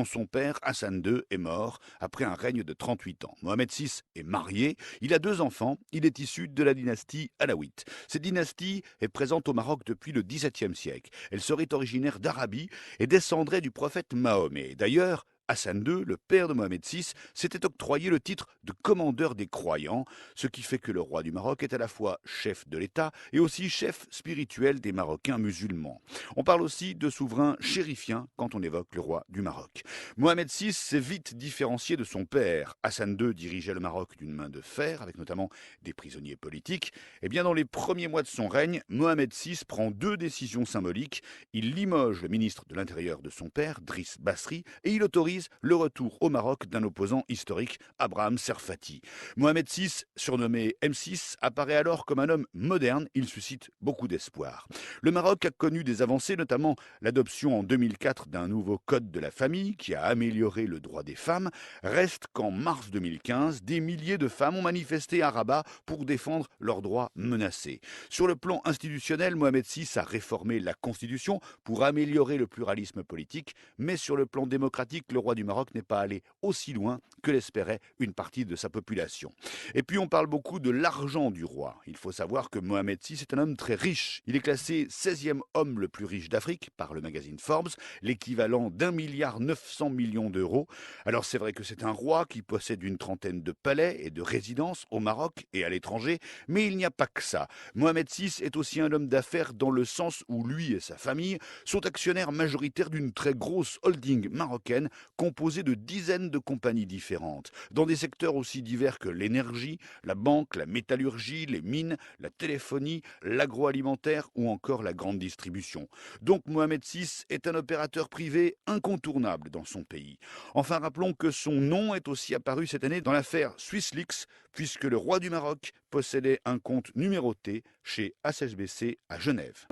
Son père, Hassan II, est mort après un règne de 38 ans. Mohamed VI est marié, il a 2 enfants, il est issu de la dynastie alaouite. Cette dynastie est présente au Maroc depuis le XVIIe siècle. Elle serait originaire d'Arabie et descendrait du prophète Mahomet. D'ailleurs, Hassan II, le père de Mohamed VI, s'était octroyé le titre de commandeur des croyants, ce qui fait que le roi du Maroc est à la fois chef de l'État et aussi chef spirituel des Marocains musulmans. On parle aussi de souverain chérifien quand on évoque le roi du Maroc. Mohamed VI s'est vite différencié de son père. Hassan II dirigeait le Maroc d'une main de fer, avec notamment des prisonniers politiques. Et bien dans les premiers mois de son règne, Mohamed VI prend 2 décisions symboliques. Il limoge le ministre de l'Intérieur de son père, Driss Basri, et il autorise le retour au Maroc d'un opposant historique, Abraham Serfati. Mohamed VI, surnommé M6, apparaît alors comme un homme moderne. Il suscite beaucoup d'espoir. Le Maroc a connu des avancées, notamment l'adoption en 2004 d'un nouveau code de la famille qui a amélioré le droit des femmes. Reste qu'en mars 2015, des milliers de femmes ont manifesté à Rabat pour défendre leurs droits menacés. Sur le plan institutionnel, Mohamed VI a réformé la Constitution pour améliorer le pluralisme politique, mais sur le plan démocratique, le roi du Maroc n'est pas allé aussi loin que l'espérait une partie de sa population. Et puis on parle beaucoup de l'argent du roi. Il faut savoir que Mohamed VI est un homme très riche. Il est classé 16e homme le plus riche d'Afrique par le magazine Forbes, l'équivalent d'1,9 milliard d'euros. Alors c'est vrai que c'est un roi qui possède une trentaine de palais et de résidences au Maroc et à l'étranger, mais il n'y a pas que ça. Mohamed VI est aussi un homme d'affaires dans le sens où lui et sa famille sont actionnaires majoritaires d'une très grosse holding marocaine composée de dizaines de compagnies différentes, dans des secteurs aussi divers que l'énergie, la banque, la métallurgie, les mines, la téléphonie, l'agroalimentaire ou encore la grande distribution. Donc Mohamed VI est un opérateur privé incontournable dans son pays. Enfin, rappelons que son nom est aussi apparu cette année dans l'affaire SwissLeaks, puisque le roi du Maroc possédait un compte numéroté chez HSBC à Genève.